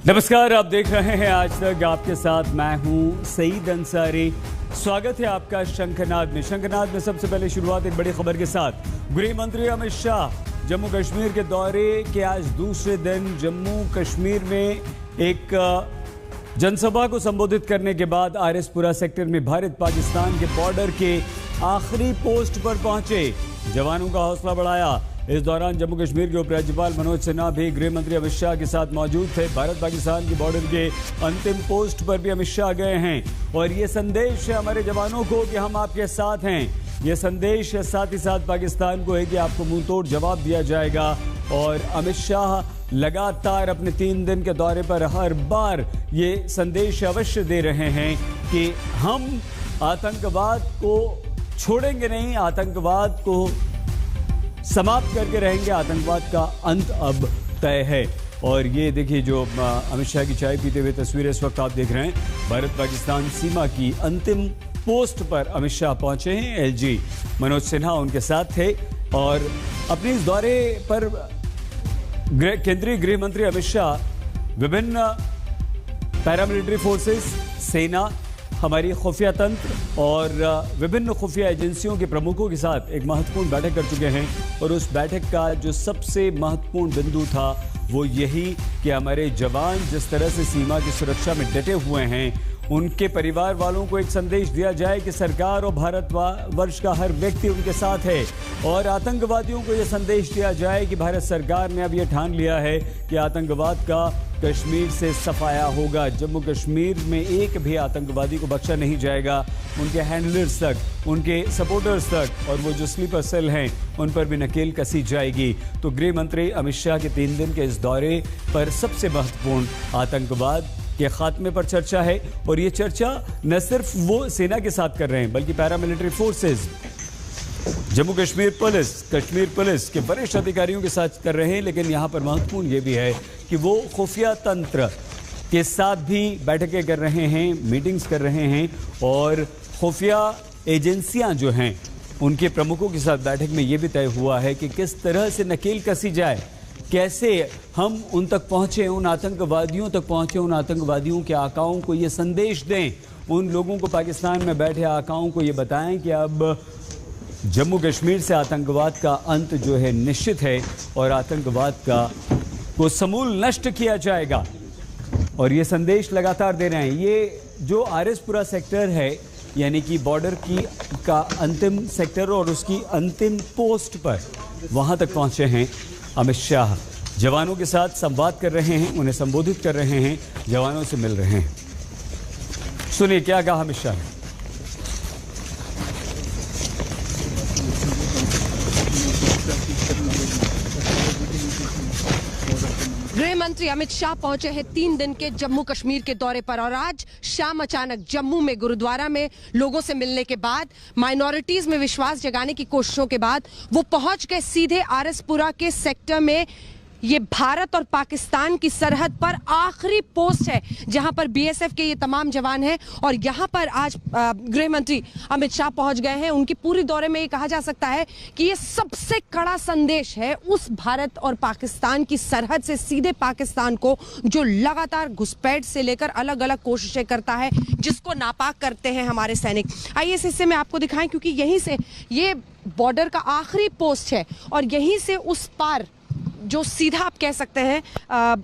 नमस्कार, आप देख रहे हैं आज तक। आपके साथ मैं हूं सईद अंसारी। स्वागत है आपका शंखनाद में। शंखनाद में सबसे पहले शुरुआत एक बड़ी खबर के साथ। गृह मंत्री अमित शाह जम्मू कश्मीर के दौरे के आज दूसरे दिन जम्मू कश्मीर में एक जनसभा को संबोधित करने के बाद आरएसपुरा सेक्टर में भारत पाकिस्तान के बॉर्डर के आखिरी पोस्ट पर पहुंचे, जवानों का हौसला बढ़ाया। इस दौरान जम्मू कश्मीर के उपराज्यपाल मनोज सिन्हा भी गृह मंत्री अमित शाह के साथ मौजूद थे। भारत पाकिस्तान की बॉर्डर के अंतिम पोस्ट पर भी अमित शाह गए हैं और ये संदेश है हमारे जवानों को कि हम आपके साथ हैं। ये संदेश साथ ही साथ पाकिस्तान को है कि आपको मुंह तोड़ जवाब दिया जाएगा। और अमित शाह लगातार अपने 3 दिन के दौरे पर हर बार ये संदेश अवश्य दे रहे हैं कि हम आतंकवाद को छोड़ेंगे नहीं, आतंकवाद को समाप्त करके रहेंगे, आतंकवाद का अंत अब तय है। और ये देखिए जो अमित शाह की चाय पीते हुए तस्वीरें इस वक्त आप देख रहे हैं। भारत पाकिस्तान सीमा की अंतिम पोस्ट पर अमित शाह पहुंचे हैं। एलजी मनोज सिन्हा उनके साथ थे और अपने इस दौरे पर केंद्रीय गृह मंत्री अमित शाह विभिन्न पैरामिलिट्री फोर्सेस, सेना, हमारी खुफिया तंत्र और विभिन्न खुफिया एजेंसियों के प्रमुखों के साथ एक महत्वपूर्ण बैठक कर चुके हैं। और उस बैठक का जो सबसे महत्वपूर्ण बिंदु था वो यही कि हमारे जवान जिस तरह से सीमा की सुरक्षा में डटे हुए हैं, उनके परिवार वालों को एक संदेश दिया जाए कि सरकार और भारतवर्ष का हर व्यक्ति उनके साथ है। और आतंकवादियों को यह संदेश दिया जाए कि भारत सरकार ने अब यह ठान लिया है कि आतंकवाद का कश्मीर से सफाया होगा। जम्मू कश्मीर में एक भी आतंकवादी को बख्शा नहीं जाएगा। उनके हैंडलर्स तक, उनके सपोर्टर्स तक और वो जो स्लीपर सेल हैं उन पर भी नकेल कसी जाएगी। तो गृह मंत्री अमित शाह के 3 दिन के इस दौरे पर सबसे महत्वपूर्ण आतंकवाद के खात्मे पर चर्चा है। और ये चर्चा न सिर्फ वो सेना के साथ कर रहे हैं बल्कि paramilitary forces, Jammu Kashmir police के वरिष्ठ अधिकारियों के साथ कर रहे हैं। लेकिन यहाँ पर महत्वपूर्ण ये भी है कि वो खुफिया तंत्र के साथ भी बैठकें कर रहे हैं, मीटिंग्स कर रहे हैं। और खुफिया एजेंसियां जो हैं उनके प्रमुखों के साथ बैठक में ये भी तय हुआ है कि किस तरह से नकेल कसी जाए, कैसे हम उन तक पहुँचे, उन आतंकवादियों तक पहुँचे, उन आतंकवादियों के आकाओं को ये संदेश दें, उन लोगों को पाकिस्तान में बैठे आकाओं को ये बताएं कि अब जम्मू कश्मीर से आतंकवाद का अंत जो है निश्चित है और आतंकवाद को समूल नष्ट किया जाएगा। और ये संदेश लगातार दे रहे हैं। ये जो आरएसपुरा सेक्टर है यानी कि बॉर्डर का अंतिम सेक्टर और उसकी अंतिम पोस्ट पर वहाँ तक पहुँचे हैं अमित शाह। जवानों के साथ संवाद कर रहे हैं, उन्हें संबोधित कर रहे हैं, जवानों से मिल रहे हैं। सुनिए क्या कहा अमित शाह ने। गृह मंत्री अमित शाह पहुंचे हैं 3 दिन के जम्मू कश्मीर के दौरे पर और आज शाम अचानक जम्मू में गुरुद्वारा में लोगों से मिलने के बाद, माइनॉरिटीज में विश्वास जगाने की कोशिशों के बाद वो पहुंच गए सीधे आरएसपुरा के सेक्टर में। ये भारत और पाकिस्तान की सरहद पर आखिरी पोस्ट है जहां पर बीएसएफ के ये तमाम जवान हैं। और यहां पर आज गृह मंत्री अमित शाह पहुंच गए हैं। उनकी पूरी दौरे में ये कहा जा सकता है कि ये सबसे कड़ा संदेश है उस भारत और पाकिस्तान की सरहद से सीधे पाकिस्तान को, जो लगातार घुसपैठ से लेकर अलग अलग कोशिशें करता है, जिसको नापाक करते हैं हमारे सैनिक। आइए इस हिस्से में आपको दिखाएं क्योंकि यहीं से ये बॉर्डर का आखिरी पोस्ट है और यहीं से उस पार जो सीधा आप कह सकते हैं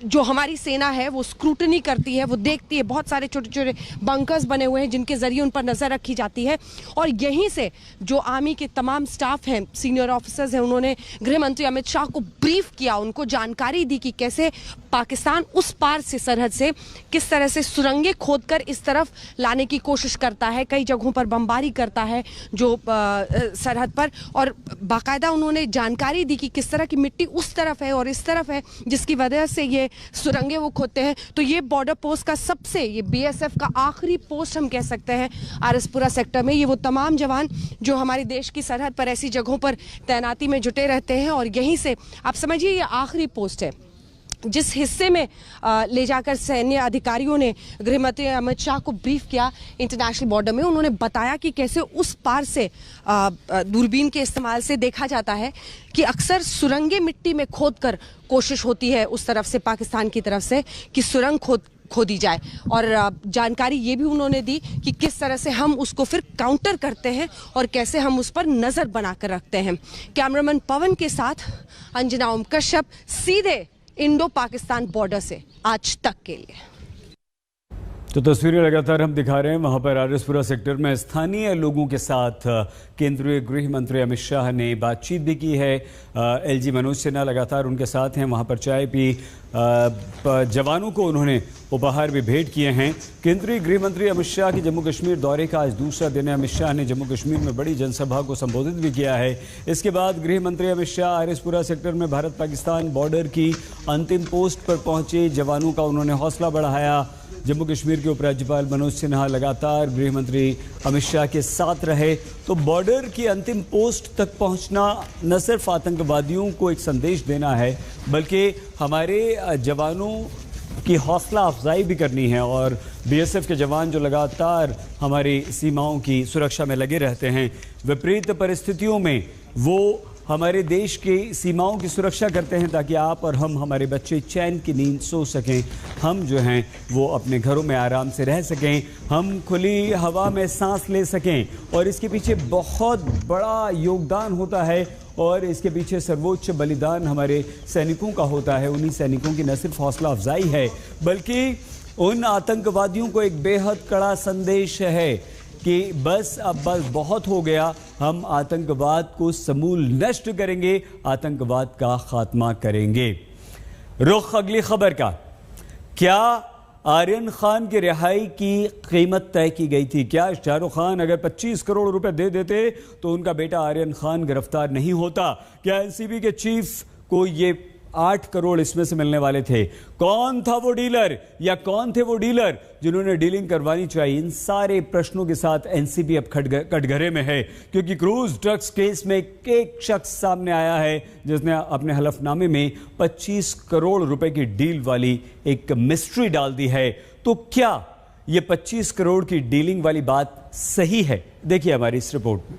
जो हमारी सेना है वो स्क्रूटनी करती है, वो देखती है। बहुत सारे छोटे छोटे बंकर्स बने हुए हैं जिनके जरिए उन पर नजर रखी जाती है। और यहीं से जो आर्मी के तमाम स्टाफ हैं, सीनियर ऑफिसर्स हैं, उन्होंने गृह मंत्री अमित शाह को ब्रीफ किया, उनको जानकारी दी कि कैसे पाकिस्तान उस पार से सरहद से किस तरह से सुरंगें खोदकर इस तरफ लाने की कोशिश करता है, कई जगहों पर बमबारी करता है जो सरहद पर। और बाकायदा उन्होंने जानकारी दी कि किस तरह की मिट्टी उस तरफ है और इस तरफ है जिसकी वजह से ये सुरंगें वो खोदते हैं। तो ये बॉर्डर पोस्ट का सबसे, ये बीएसएफ का आखिरी पोस्ट हम कह सकते हैं आरएसपुरा सेक्टर में। ये वो तमाम जवान जो हमारे देश की सरहद पर ऐसी जगहों पर तैनाती में जुटे रहते हैं और यहीं से आप समझिए ये आखिरी पोस्ट है। जिस हिस्से में ले जाकर सैन्य अधिकारियों ने गृह मंत्री अमित शाह को ब्रीफ किया इंटरनेशनल बॉर्डर में, उन्होंने बताया कि कैसे उस पार से दूरबीन के इस्तेमाल से देखा जाता है कि अक्सर सुरंगें मिट्टी में खोदकर कोशिश होती है उस तरफ से, पाकिस्तान की तरफ से, कि सुरंग खोदी जाए। और जानकारी ये भी उन्होंने दी कि किस तरह से हम उसको फिर काउंटर करते हैं और कैसे हम उस पर नजर बनाकर रखते हैं। कैमरामैन पवन के साथ अंजना ओम कश्यप, सीधे इंडो पाकिस्तान बॉर्डर से आज तक के लिए। तो तस्वीरें लगातार हम दिखा रहे हैं, वहां पर आरएसपुरा सेक्टर में स्थानीय लोगों के साथ केंद्रीय गृह मंत्री अमित शाह ने बातचीत भी की है। एलजी मनोज सिन्हा लगातार उनके साथ हैं, वहां पर चाय पी, जवानों को उन्होंने उपहार भी भेंट किए हैं। केंद्रीय गृह मंत्री अमित शाह के जम्मू कश्मीर दौरे का आज दूसरा दिन है। अमित शाह ने जम्मू कश्मीर में बड़ी जनसभा को संबोधित भी किया है। इसके बाद गृह मंत्री अमित शाह आरएसपुरा सेक्टर में भारत पाकिस्तान बॉर्डर की अंतिम पोस्ट पर पहुंचे, जवानों का उन्होंने हौसला बढ़ाया। जम्मू कश्मीर के उपराज्यपाल मनोज सिन्हा लगातार गृह मंत्री अमित शाह के साथ रहे। तो बॉर्डर की अंतिम पोस्ट तक पहुंचना न सिर्फ आतंकवादियों को एक संदेश देना है, बल्कि हमारे जवानों की हौसला अफजाई भी करनी है। और बीएसएफ के जवान जो लगातार हमारी सीमाओं की सुरक्षा में लगे रहते हैं, विपरीत परिस्थितियों में वो हमारे देश की सीमाओं की सुरक्षा करते हैं ताकि आप और हम, हमारे बच्चे चैन की नींद सो सकें, हम जो हैं वो अपने घरों में आराम से रह सकें, हम खुली हवा में सांस ले सकें। और इसके पीछे बहुत बड़ा योगदान होता है और इसके पीछे सर्वोच्च बलिदान हमारे सैनिकों का होता है। उन्हीं सैनिकों की न सिर्फ हौसला अफजाई है, बल्कि उन आतंकवादियों को एक बेहद कड़ा संदेश है कि बस अब बहुत हो गया, हम आतंकवाद को समूल नष्ट करेंगे, आतंकवाद का खात्मा करेंगे। रुख अगली खबर का, क्या आर्यन खान की रिहाई की कीमत तय की गई थी? क्या शाहरुख खान अगर 25 करोड़ रुपए दे देते तो उनका बेटा आर्यन खान गिरफ्तार नहीं होता? क्या एनसीबी के चीफ को ये 8 करोड़ इसमें से मिलने वाले थे? कौन था वो डीलर, या कौन थे वो डीलर जिन्होंने डीलिंग करवानी चाहिए? इन सारे प्रश्नों के साथ एनसीबी अब कटघरे में है, क्योंकि क्रूज ड्रग्स केस में एक शख्स सामने आया है जिसने अपने हलफनामे में 25 करोड़ रुपए की डील वाली एक मिस्ट्री डाल दी है। तो क्या ये 25 करोड़ की डीलिंग वाली बात सही है? देखिए हमारी इस रिपोर्ट में।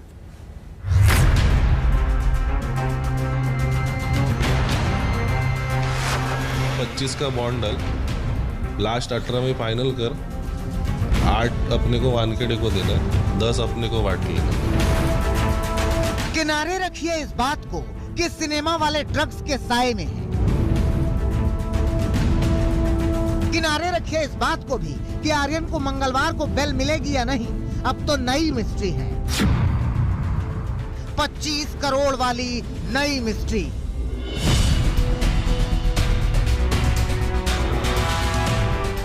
25 का बॉन्ड डाल, लास्ट 18 में फाइनल कर, 8 अपने को वानखेड़े को देना, 10 अपने को बांट लेना। किनारे रखिए इस बात को कि सिनेमा वाले ड्रग्स के साए में है। किनारे रखिए इस बात को भी कि आर्यन को मंगलवार को बेल मिलेगी या नहीं, अब तो नई मिस्ट्री है। 25 करोड़ वाली नई मिस्ट्री।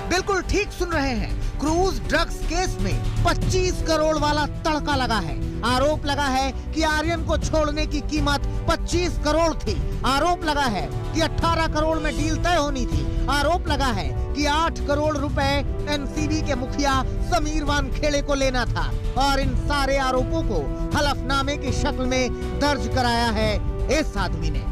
बिल्कुल ठीक सुन रहे हैं, क्रूज ड्रग्स केस में 25 करोड़ वाला तड़का लगा है। आरोप लगा है कि आर्यन को छोड़ने की कीमत 25 करोड़ थी। आरोप लगा है कि 18 करोड़ में डील तय होनी थी। आरोप लगा है कि 8 करोड़ रुपए एनसीबी के मुखिया समीर वानखेड़े को लेना था। और इन सारे आरोपों को हलफनामे की शक्ल में दर्ज कराया है इस आदमी ने।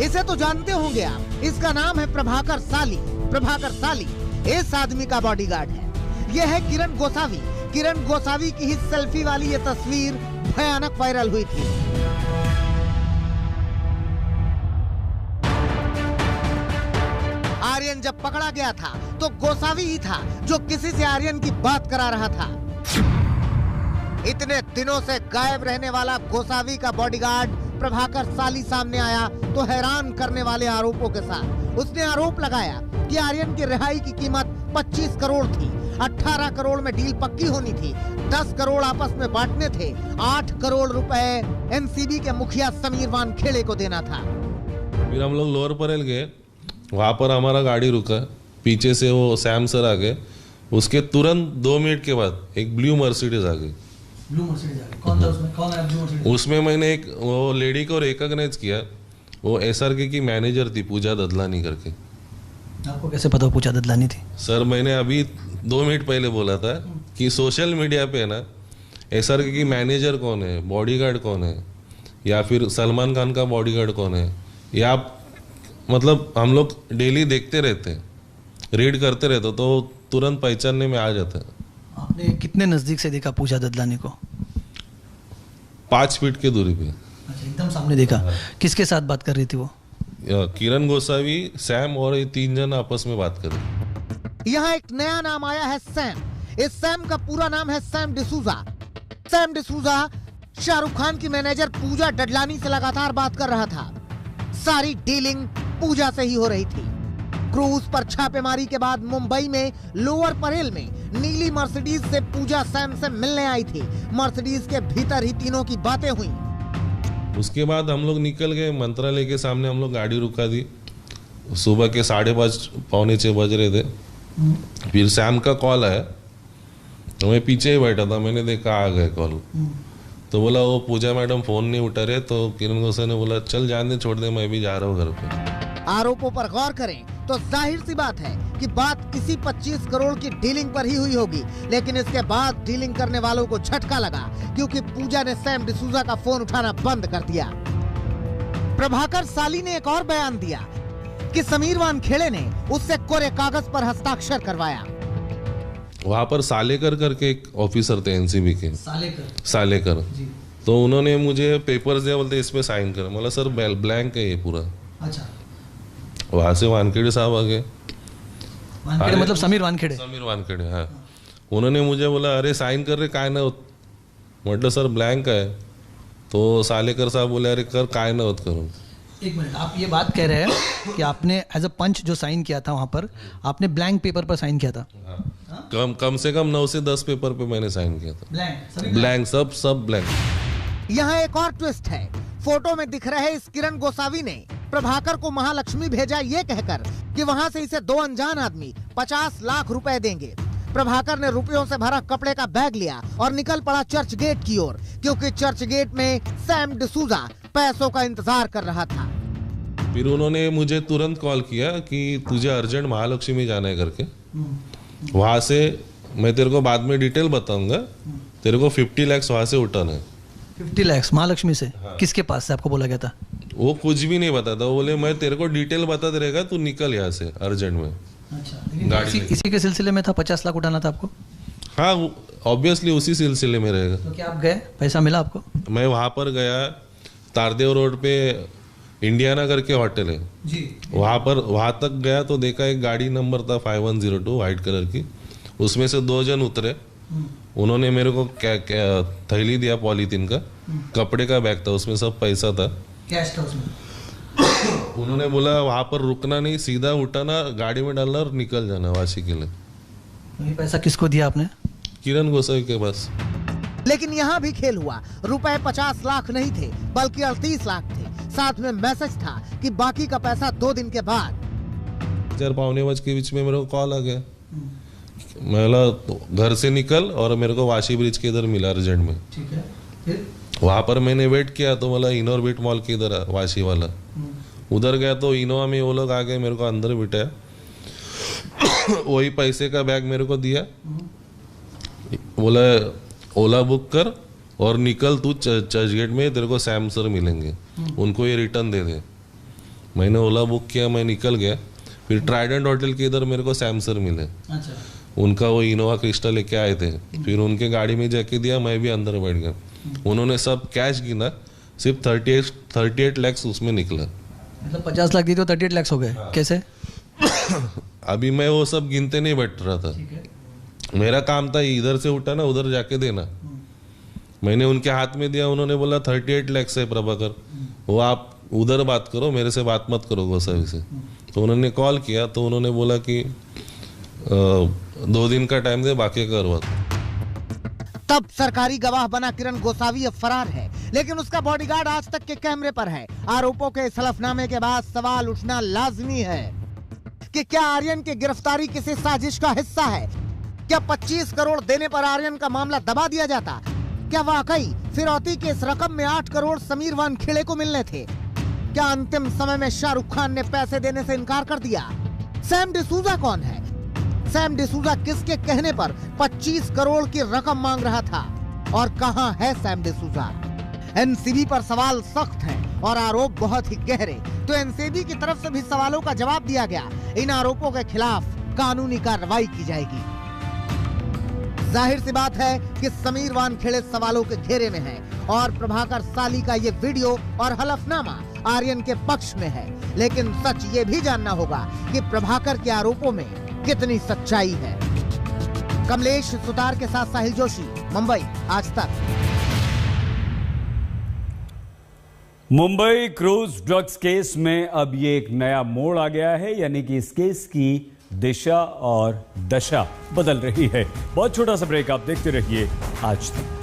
इसे तो जानते होंगे आप, इसका नाम है प्रभाकर साली। प्रभाकर साली इस आदमी का बॉडीगार्ड है। यह है किरण गोसावी। किरण गोसावी की ही सेल्फी वाली ये तस्वीर भयानक वायरल हुई थी। आर्यन जब पकड़ा गया था तो गोसावी ही था जो किसी से आर्यन की बात करा रहा था। इतने दिनों से गायब रहने वाला गोसावी का बॉडीगार्ड प्रभाकर साली सामने आया तो हैरान करने वाले आरोपों के साथ। उसने आरोप लगाया कि आर्यन की रिहाई की कीमत 25 करोड़ थी। 18 करोड़ में डील पक्की होनी थी। 10 करोड़ आपस में बांटने थे। 8 करोड़ रुपए एनसीबी के मुखिया समीर वानखेड़े को देना था। फिर हम लोग लोअर परेल गए, वहाँ पर हमारा गाड़ी रुका, पीछे से वो सैम सर आ गए। उसके तुरंत 2 मिनट के बाद एक ब्लू मर्सिडीज आ गई। ब्लू मर्सिडीज आ गई। कौन था उसमें? कौन है ब्लू मर्सिडीज? उसमें मैंने एक वो लेडी को रिकॉग्नाइज किया। वो एसआरके की मैनेजर थी, पूजा ददलानी करके। आपको कैसे पता पूजा ददलानी थी? सर मैंने अभी 2 मिनट पहले बोला था कि सोशल मीडिया पे ना एसआरके की मैनेजर कौन है, बॉडीगार्ड कौन है, या फिर सलमान खान का बॉडीगार्ड कौन है, या मतलब हम लोग डेली देखते रहते, रीड करते रहते, तो तुरंत पहचानने में आ जाता है। आपने कितने नजदीक से देखा पूजा ददलानी को? 5 फीट की दूरी पे। अच्छा, एकदम सामने देखा। किसके साथ बात कर रही थी वो? किरण गोसावी, सैम और ये 3 जन आपस में बात कर रहे। यहाँ एक नया नाम आया है, सैम। इस सैम का पूरा नाम है सैम डिसूजा। सैम डिसूजा शाहरुख खान की मैनेजर पूजा ददलानी से लगातार बात कर रहा था। सारी डीलिंग पूजा से ही हो रही थी। क्रूज पर छापेमारी के बाद मुंबई में लोअर परेल में नीली मर्सिडीज से पूजा सैम से मिलने आई थी। मर्सिडीज के भीतर ही तीनों की बातें हुई। उसके बाद हम लोग निकल गए मंत्रालय के सामने, हम लोग गाड़ी रुका दी। सुबह के 5:30 पौने 6 बज रहे थे। फिर सैम का कॉल आया, तो मैं पीछे ही बैठा था, मैंने देखा आ गए कॉल। तो बोला वो पूजा मैडम फोन नहीं उठा रहे, तो किरण गोसावी ने बोला चल जान दे, छोड़ दे, मैं भी जा रहा हूँ घर पे। आरोपों पर गौर करें तो जाहिर सी बात है कि बात इसी 25 करोड़ की डीलिंग पर ही हुई होगी। लेकिन इसके बाद डीलिंग करने वालों को झटका लगा, क्योंकि पूजा ने सैम डिसूजा का फोन उठाना बंद कर दिया। प्रभाकर साली ने एक और बयान दिया कि समीर वानखेड़े ने उससे कोरे कागज पर हस्ताक्षर करवाया। वहां पर सालेकर करके एक ऑफिसर थे एनसीबी के, सालेकर। तो उन्होंने मुझे पेपर्स दिया, बोलते इस पे साइन कर। बोला सर ब्लैंक है ये पूरा। अच्छा, वहां से वानखेड़े साहब आ गए। वानखेड़े मतलब समीर वानखेड़े? समीर वानखेड़े, हाँ। उन्होंने मुझे बोला अरे साइन कर रहे काय ना होत, मतलब सर ब्लैंक है। तो सालेकर साहब बोले अरे कर काय ना होत करो। एक मिनट, आप ये बात कह रहे हैं कि आपने एज अ पंच जो साइन किया था वहां पर, आपने ब्लैंक पेपर पर साइन किया था? कम से कम 9 से 10 पेपर पे मैंने साइन किया था। ब्लैंक, सब ब्लैंक। यहाँ एक और ट्विस्ट है। फोटो में दिख रहे इस किरण गोसावी ने प्रभाकर को महालक्ष्मी भेजा ये कहकर कि वहां से इसे 2 अनजान आदमी 50 लाख रुपए देंगे। प्रभाकर ने रुपयों से भरा कपड़े का बैग लिया और निकल पड़ा चर्च गेट की ओर, क्योंकि चर्च गेट में सैम डिसूजा पैसों का इंतजार कर रहा था। फिर उन्होंने मुझे तुरंत कॉल किया कि तुझे अर्जेंट महालक्ष्मी जाना है करके। वहां से मैं तेरे को बाद में डिटेल बताऊंगा, तेरे को 50 लाख वहां से उठाना है। 50 लाख महालक्ष्मी से? हाँ। किसके पास से आपको बोला गया था? वो कुछ भी नहीं बताता, वो बोले मैं तेरे को डिटेल बताते रहेगा, तू निकल यहाँ से अर्जेंट में। अच्छा, इसी के सिलसिले में था 50 लाख उठाना था आपको? हाँ, ऑब्वियसली उसी सिलसिले में रहेगा। तो क्या आप गए, पैसा मिला आपको? मैं वहां पर गया, तारदेव रोड पे इंडियाना करके होटल है जी, वहां तक गया तो देखा एक गाड़ी नंबर था 5102 व्हाइट कलर की। उसमें से 2 जन उतरे। उन्होंने मेरे को क्या थैली दिया पॉलीथीन का, कपड़े का बैग था, उसमें सब पैसा था, कैश था उसमें। उन्होंने बोला वहां पर रुकना नहीं, सीधा उठाना, गाड़ी में डालना और निकल जाना वाशी के लिए। ये पैसा किसको दिया आपने? किरण गोसावी के पास। लेकिन यहाँ भी खेल हुआ। रुपए 50 लाख नहीं थे, बल्कि 38 लाख थे। साथ में मैसेज था कि बाकी का पैसा 2 दिन के बाद। 4:45 के बीच में मेरे को कॉल आ गया। मैं बोला घर से निकल, और मेरे को वाशी ब्रिज के इधर मिला अर्जेंट में। ठीक है, फिर वहां पर मैंने वेट किया, तो बोला इनोरबिट मॉल के इधर वाशी वाला। उधर गया तो इनोवा में वो लोग आ गए, मेरे को अंदर बिठाया। वही पैसे का बैग मेरे को दिया, बोला ओला बुक कर और निकल तू चर्च गेट में, तेरे को सैम सर मिलेंगे, उनको ये रिटर्न दे दे। मैंने ओला बुक किया, मैं निकल गया। फिर ट्राइडेंट होटल के इधर मेरे को सैम सर मिले। अच्छा। उनका वो इनोवा क्रिस्टल लेके आए थे। फिर उनके गाड़ी में जाके दिया, मैं भी अंदर बैठ गया। उन्होंने सब कैश गिना, सिर्फ 38 लाख उसमें निकला। मतलब 50 लाख दी तो 38 लाख हो गए। हाँ। कैसे? अभी मैं वो सब गिनते नहीं बैठ रहा था, मेरा काम था इधर से उठाना, उधर जाके देना। मैंने उनके हाथ में दिया, उन्होंने बोला 38 लाख से प्रभाकर, वो आप उधर बात करो, मेरे से बात मत करो गोसावी से। तो उन्होंने कॉल किया, तो उन्होंने बोला कि 2 दिन का टाइम दे, बाकी करवा। तब सरकारी गवाह बना किरण गोसावी अब फरार है, लेकिन उसका बॉडीगार्ड आज तक के कैमरे पर है। आरोपों के इस हलफनामे के बाद सवाल उठना लाजमी है कि क्या आर्यन की गिरफ्तारी किसी साजिश का हिस्सा है? क्या 25 करोड़ देने पर आर्यन का मामला दबा दिया जाता? क्या वाकई फिरौती के इस रकम में 8 करोड़ समीर वानखेड़े को मिलने थे? क्या अंतिम समय में शाहरुख खान ने पैसे देने से इनकार कर दिया? सैम डिसूजा कौन है? सैम डिसूजा किसके कहने पर 25 करोड़ की रकम मांग रहा था? और कहां है सैम डिसूजा? एनसीबी पर सवाल सख्त हैं और आरोप बहुत ही गहरे। तो एनसीबी की तरफ से भी सवालों का जवाब दिया गया। इन आरोपों के खिलाफ कानूनी कार्रवाई की जाएगी। जाहिर सी बात है कि समीर वानखेड़े सवालों के घेरे में है और प्रभाकर साली का ये वीडियो और हलफनामा आर्यन के पक्ष में है। लेकिन सच ये भी जानना होगा कि प्रभाकर के आरोपों में कितनी सच्चाई है। कमलेश सुतार के साथ साहिल जोशी, मुंबई, आज तक। मुंबई क्रूज ड्रग्स केस में अब ये एक नया मोड़ आ गया है, यानी कि इस केस की दिशा और दशा बदल रही है। बहुत छोटा सा ब्रेक, आप देखते रहिए आज तक।